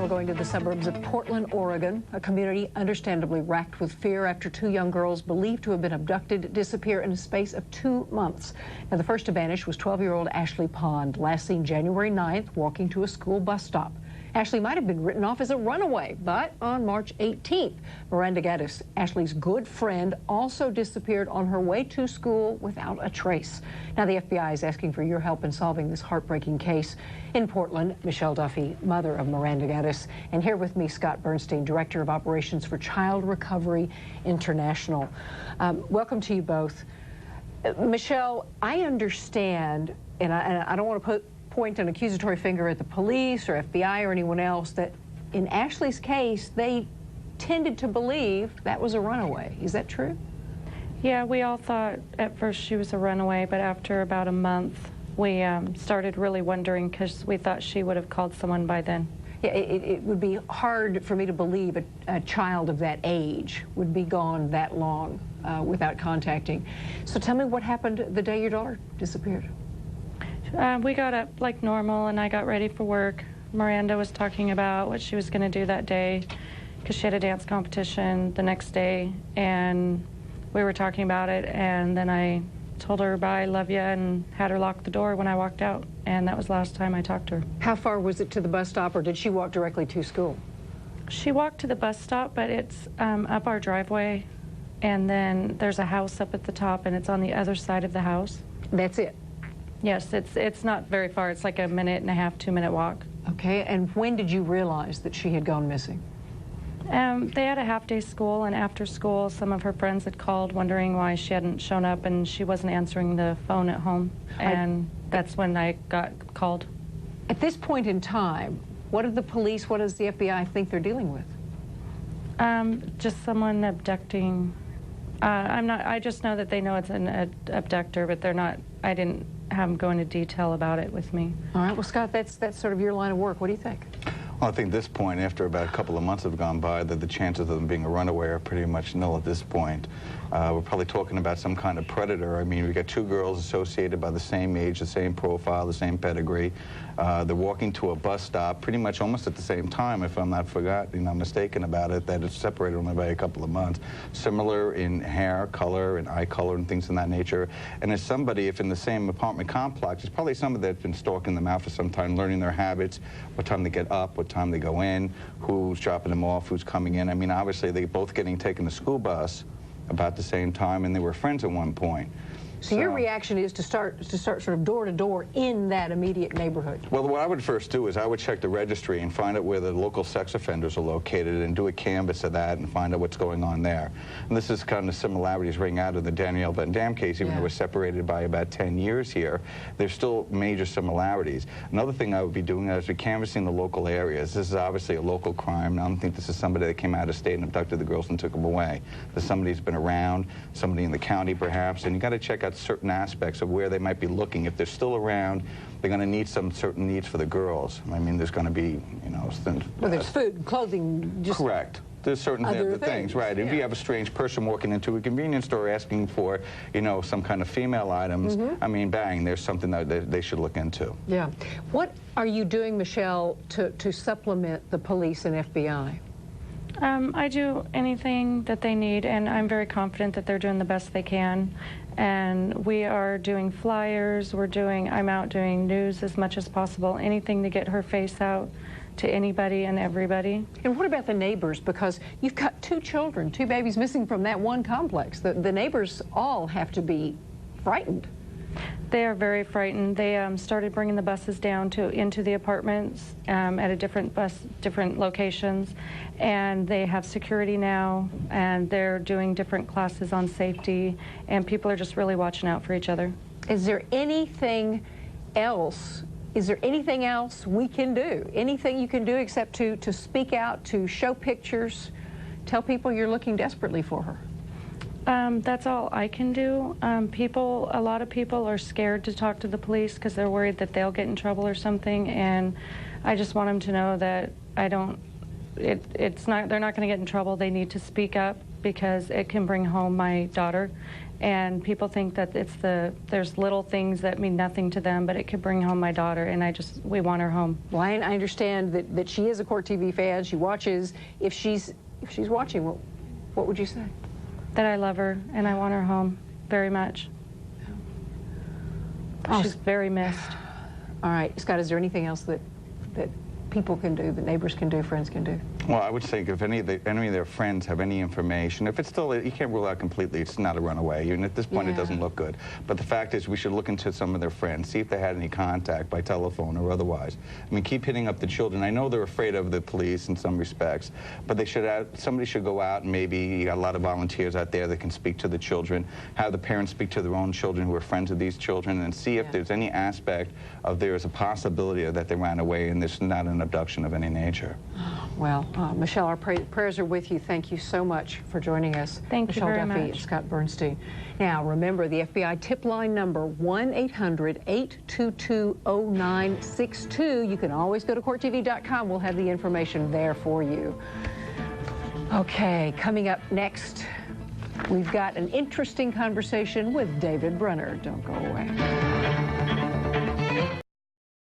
we're going to the suburbs of Portland, Oregon, a community understandably racked with fear after two young girls believed to have been abducted disappear in a space of 2 months. Now, the first to vanish was 12-year-old Ashley Pond, last seen January 9th walking to a school bus stop. Ashley might have been written off as a runaway, but on March 18th, Miranda Gaddis, Ashley's good friend, also disappeared on her way to school without a trace. Now, the FBI is asking for your help in solving this heartbreaking case. In Portland, Michelle Duffy, mother of Miranda Gaddis, and here with me, Scott Bernstein, Director of Operations for Child Recovery International. Welcome to you both. Michelle, I understand, and I don't want to point an accusatory finger at the police or FBI or anyone else, that in Ashley's case, they tended to believe that was a runaway. Is that true? Yeah, we all thought at first she was a runaway, but after about a month, we started really wondering because we thought she would have called someone by then. Yeah, it would be hard for me to believe a child of that age would be gone that long without contacting. So tell me what happened the day your daughter disappeared. We got up like normal, and I got ready for work. Miranda was talking about what she was going to do that day because she had a dance competition the next day, and we were talking about it, and then I told her bye, love you, and had her lock the door when I walked out, and that was the last time I talked to her. How far was it to the bus stop, or did she walk directly to school? She walked to the bus stop, but it's up our driveway, and then there's a house up at the top, and it's on the other side of the house. That's it? Yes, it's not very far. It's like a 1.5 to 2 minute walk. Okay, and when did you realize that she had gone missing? They had a half-day school, and after school, some of her friends had called wondering why she hadn't shown up, and she wasn't answering the phone at home, and that's when I got called. At this point in time, what do the police, what does the FBI think they're dealing with? Just someone abducting. I just know that they know it's an abductor, but they're not, I didn't have them go into detail about it with me. All right, well, Scott, that's sort of your line of work. What do you think? Well, I think at this point, after about a couple of months have gone by, that the chances of them being a runaway are pretty much nil at this point. We're probably talking about some kind of predator. I mean, we got two girls associated by the same age, the same profile, the same pedigree. They're walking to a bus stop pretty much almost at the same time, if I'm not mistaken about it, that it's separated only by a couple of months. Similar in hair color and eye color and things in that nature. And as somebody, if in the same apartment complex, it's probably somebody that's been stalking them out for some time, learning their habits, what time they get up, what time they go in, who's dropping them off, who's coming in. I mean, obviously, they're both getting taken to school bus about the same time, and they were friends at one point. So your reaction is to start sort of door to door in that immediate neighborhood? Well, what I would first do is I would check the registry and find out where the local sex offenders are located and do a canvass of that and find out what's going on there. And this is kind of similarities ring out of the Danielle Van Dam case, even though we're separated by about 10 years here. There's still major similarities. Another thing I would be doing is be canvassing the local areas. This is obviously a local crime. I don't think this is somebody that came out of state and abducted the girls and took them away. There's somebody who's been around, somebody in the county perhaps, and you got to check out certain aspects of where they might be looking. If they're still around, they're going to need some certain needs for the girls. I mean, there's going to be, you know, well, there's food, clothing, just correct. There's certain other things, right? Yeah. If you have a strange person walking into a convenience store asking for, you know, some kind of female items, I mean, bang, there's something that they should look into. Yeah. What are you doing, Michelle, to supplement the police and FBI? I do anything that they need, and I'm very confident that they're doing the best they can. And we are doing flyers, I'm out doing news as much as possible, anything to get her face out to anybody and everybody. And what about the neighbors? Because you've got two children, two babies missing from that one complex. The neighbors all have to be frightened. They are very frightened. They started bringing the buses down into the apartments at a different locations, and they have security now, and they're doing different classes on safety, and people are just really watching out for each other. Is there anything else? Is there anything else we can do? Anything you can do except to speak out, to show pictures, tell people you're looking desperately for her? That's all I can do. A lot of people are scared to talk to the police because they're worried that they'll get in trouble or something, and I just want them to know that they're not going to get in trouble. They need to speak up because it can bring home my daughter, And people think that there's little things that mean nothing to them, but it could bring home my daughter, and we want her home. Well, I understand that she is a Court TV fan. She watches. If she's watching, what would you say? That I love her, and I want her home very much. Oh. She's very missed. All right, Scott, is there anything else that people can do, that neighbors can do, friends can do? Well, I would say if any of their friends have any information, if it's still, you can't rule out completely it's not a runaway. Even at this point, it doesn't look good. But the fact is, we should look into some of their friends, see if they had any contact by telephone or otherwise. I mean, keep hitting up the children. I know they're afraid of the police in some respects, but they should somebody should go out, and maybe you got a lot of volunteers out there that can speak to the children, have the parents speak to their own children who are friends of these children, and see if there's any aspect of there is a possibility that they ran away and this is not an abduction of any nature. Well, Michelle, our prayers are with you. Thank you so much for joining us. Thank you very much. Michelle Duffy and Scott Bernstein. Now, remember the FBI tip line number, 1-800-822-0962. You can always go to courttv.com. We'll have the information there for you. Okay, coming up next, we've got an interesting conversation with David Brunner. Don't go away.